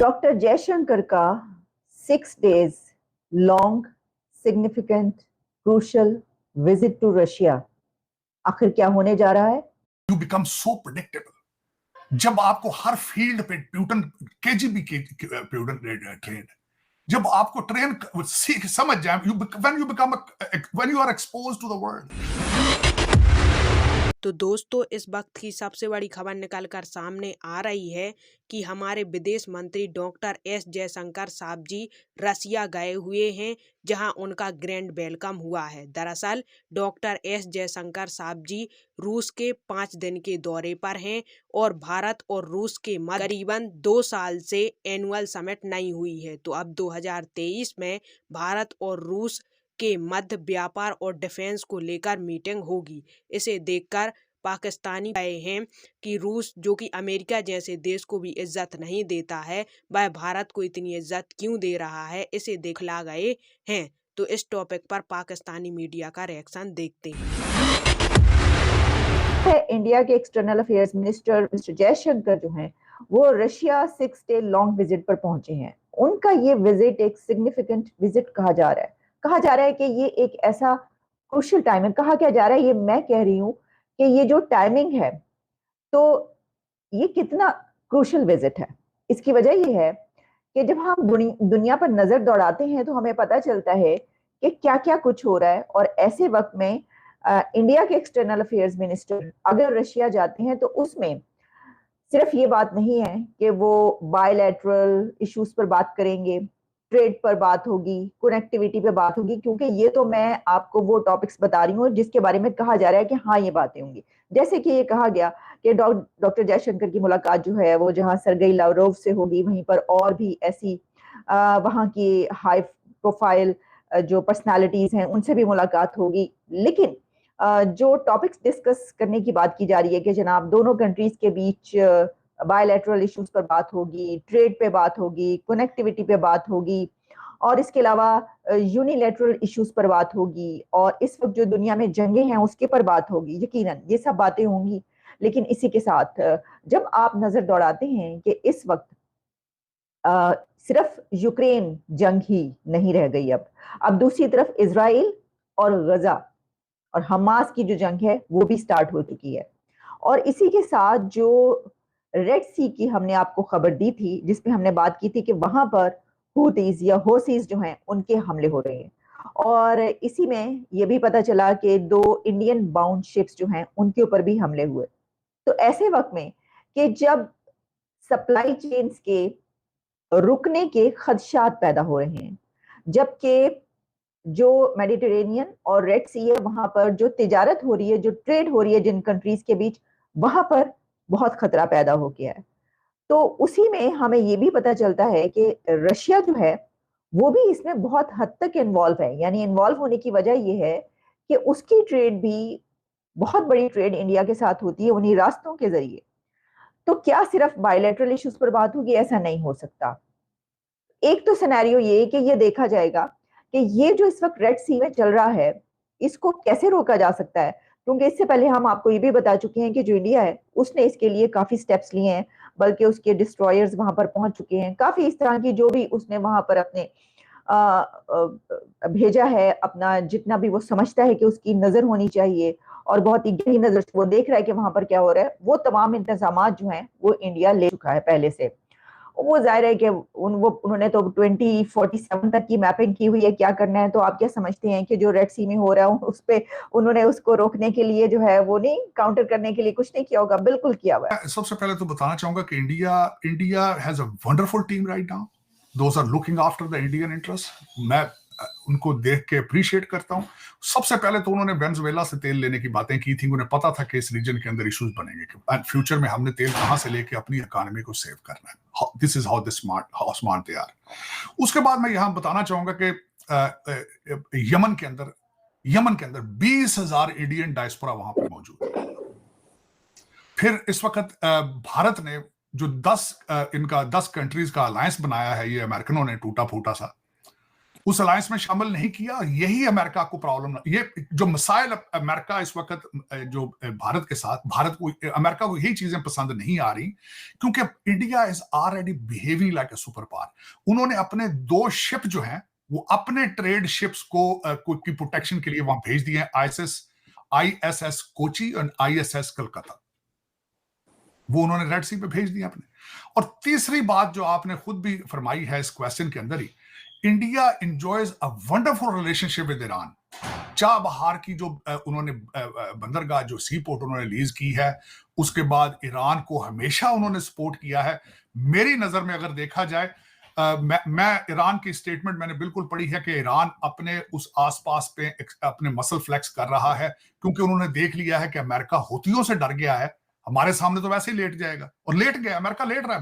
Doctor Jaishankar का 6 days long significant crucial visit to Russia आखिर क्या होने जा रहा है? यू बिकम सो प्रेडिक्टेबल जब आपको हर फील्ड पे प्यूटन केजीबी के प्यूटन ट्रेन, जब आपको ट्रेन सीख समझ जाए, when you are exposed to the world. तो दोस्तों, इस वक्त की सबसे बड़ी खबर निकल कर सामने आ रही है कि हमारे विदेश मंत्री डॉक्टर एस जयशंकर साहब जी रसिया गए हुए हैं, जहां उनका ग्रैंड वेलकम हुआ है। दरअसल डॉक्टर एस जयशंकर साहब जी रूस के 5 दिन के दौरे पर हैं और भारत और रूस के मध्य करीबन 2 साल से एनुअल समिट नहीं हुई है। तो अब 2023 में भारत और रूस के मध्य व्यापार और डिफेंस को लेकर मीटिंग होगी। इसे देखकर पाकिस्तानी कहे हैं कि रूस, जो कि अमेरिका जैसे देश को भी इज्जत नहीं देता है, वह भारत को इतनी इज्जत क्यों दे रहा है, इसे दिखला गए हैं। तो इस टॉपिक पर पाकिस्तानी मीडिया का रिएक्शन देखते हैं। इंडिया के external affairs minister mister Jaishankar जो हैं वो रशिया 6 day लॉन्ग विजिट पर पहुंचे हैं। उनका ये विजिट एक सिग्निफिकेंट विजिट कहा जा रहा है। कहा जा रहा है कि ये एक ऐसा क्रूशियल टाइम है। कहा क्या जा रहा है, ये मैं कह रही हूँ कि ये जो टाइमिंग है, तो ये कितना क्रूशियल विजिट है। इसकी वजह ये है कि जब हम दुनिया पर नजर दौड़ाते हैं तो हमें पता चलता है कि क्या क्या कुछ हो रहा है। और ऐसे वक्त में इंडिया के एक्सटर्नल अफेयर्स मिनिस्टर अगर रशिया जाते हैं तो उसमें सिर्फ ये बात नहीं है कि वो बायलैटरल इश्यूज पर बात करेंगे, ट्रेड पर बात होगी, कनेक्टिविटी पे बात होगी, क्योंकि ये तो मैं आपको वो टॉपिक्स बता रही हूँ जिसके बारे में कहा जा रहा है कि हाँ ये बातें होंगी। जैसे कि ये कहा गया कि डॉक्टर जयशंकर की मुलाकात जो है वो जहाँ सरगेई लावरोव से होगी, वहीं पर और भी ऐसी वहाँ की हाई प्रोफाइल जो पर्सनालिटीज हैं उनसे भी मुलाकात होगी। लेकिन जो टॉपिक्स डिस्कस करने की बात की जा रही है कि जनाब दोनों कंट्रीज के बीच बायलैटरल इश्यूज पर बात होगी, ट्रेड पे बात होगी, कनेक्टिविटी पे बात होगी, और इसके अलावा यूनिलैटरल इश्यूज पर बात होगी, और इस वक्त जो दुनिया में जंगें हैं उसके पर बात होगी। यकीनन ये सब बातें होंगी। लेकिन इसी के साथ जब आप नजर दौड़ाते हैं कि इस वक्त सिर्फ यूक्रेन जंग ही नहीं रह गई, अब दूसरी तरफ इजराइल और गजा और हमास की जो जंग है वो भी स्टार्ट हो चुकी है। और इसी के साथ जो रेड सी की हमने आपको खबर दी थी, जिसमें हमने बात की थी कि वहां पर हूतीज या होसीज जो हैं उनके हमले हो रहे हैं, और इसी में यह भी पता चला कि 2 इंडियन बाउंड शिप्स जो हैं उनके ऊपर भी हमले हुए। तो ऐसे वक्त में कि जब सप्लाई चेन्स के रुकने के खदशात पैदा हो रहे हैं, जबकि जो मेडिटेरेनियन और रेड सी है वहां पर जो तिजारत हो रही है, जो ट्रेड हो रही है जिन कंट्रीज के बीच, वहां पर बहुत खतरा पैदा हो गया है। तो उसी में हमें ये भी पता चलता है कि रशिया जो है वो भी इसमें बहुत हद तक इन्वॉल्व है। यानी इन्वॉल्व होने की वजह यह है कि उसकी ट्रेड भी, बहुत बड़ी ट्रेड इंडिया के साथ होती है उन्हीं रास्तों के जरिए। तो क्या सिर्फ बायलैटरल इश्यूज पर बात होगी? ऐसा नहीं हो सकता। एक तो सिनेरियो ये कि ये देखा जाएगा कि ये जो इस वक्त रेड सी में चल रहा है इसको कैसे रोका जा सकता है, क्योंकि इससे पहले हम आपको ये भी बता चुके हैं कि जो इंडिया है उसने इसके लिए काफी स्टेप्स लिए हैं, बल्कि उसके डिस्ट्रॉयर्स वहां पर पहुंच चुके हैं। काफी इस तरह की जो भी उसने वहां पर अपने भेजा है, अपना जितना भी वो समझता है कि उसकी नजर होनी चाहिए, और बहुत ही गहरी नजर से वो देख रहा है कि वहां पर क्या हो रहा है, वो तमाम इंतजाम जो हैं वो इंडिया ले चुका है पहले से। वो जाहिर है कि उन्होंने तो 2047 तक की मैपिंग की हुई है क्या करना है। तो आप क्या समझते हैं कि जो रेड सी में हो रहा है उस पे उन्होंने उसको रोकने के लिए जो है वो नहीं, काउंटर करने के लिए कुछ नहीं किया होगा? बिल्कुल किया हुआ है। सबसे पहले तो बताना चाहूंगा कि India has a wonderful team right now. Those are looking after the Indian interest. मैं उनको देख के अप्रिशिएट करता हूं। सबसे पहले तो उन्होंने वेनेजुएला से तेल लेने की बातें की थी। उन्हें पता था कि इस रीजन के अंदर इश्यूज बनेंगे एंड फ्यूचर में हमने तेल कहां से लेके अपनी इकोनॉमी को सेव करना है। This is how smart they are. उसके बाद मैं यहां बताना चाहूंगा कि यमन के अंदर 20,000 इंडियन डायस्पोरा वहां पर मौजूद है। फिर इस वक्त भारत ने जो 10 कंट्रीज का अलायंस बनाया है, ये अमेरिकनों ने टूटा फूटा सा, उस अलायंस में शामिल नहीं किया। यही अमेरिका को प्रॉब्लम, ये जो मिसाइल अमेरिका इस वक्त जो भारत के साथ, भारत को, अमेरिका को यही चीजें पसंद नहीं आ रही, क्योंकि India is already behaving like a super power. उन्होंने अपने 2 शिप जो हैं वो अपने ट्रेड शिप्स को की प्रोटेक्शन के लिए वहां भेज दिए हैं, ISS कोची और ISS कलकत्ता, वो उन्होंने रेड सी पे भेज दिया अपने। और तीसरी बात जो आपने खुद भी फरमाई है इस क्वेश्चन के अंदर ही, India enjoys a wonderful relationship with Iran. Chabahar की जो उन्होंने बंदरगाह, जो सी पोर्ट उन्होंने लीज की है, उसके बाद ईरान को हमेशा उन्होंने सपोर्ट किया है। मेरी नजर में अगर देखा जाए, मैं ईरान की स्टेटमेंट मैंने बिल्कुल पढ़ी है कि ईरान अपने उस आसपास पे अपने मसल फ्लेक्स कर रहा है, क्योंकि उन्होंने देख लिया है कि अमेरिका हूतियों से डर गया है, हमारे सामने तो वैसे ही लेट जाएगा, और लेट गया, अमेरिका लेट रहा है।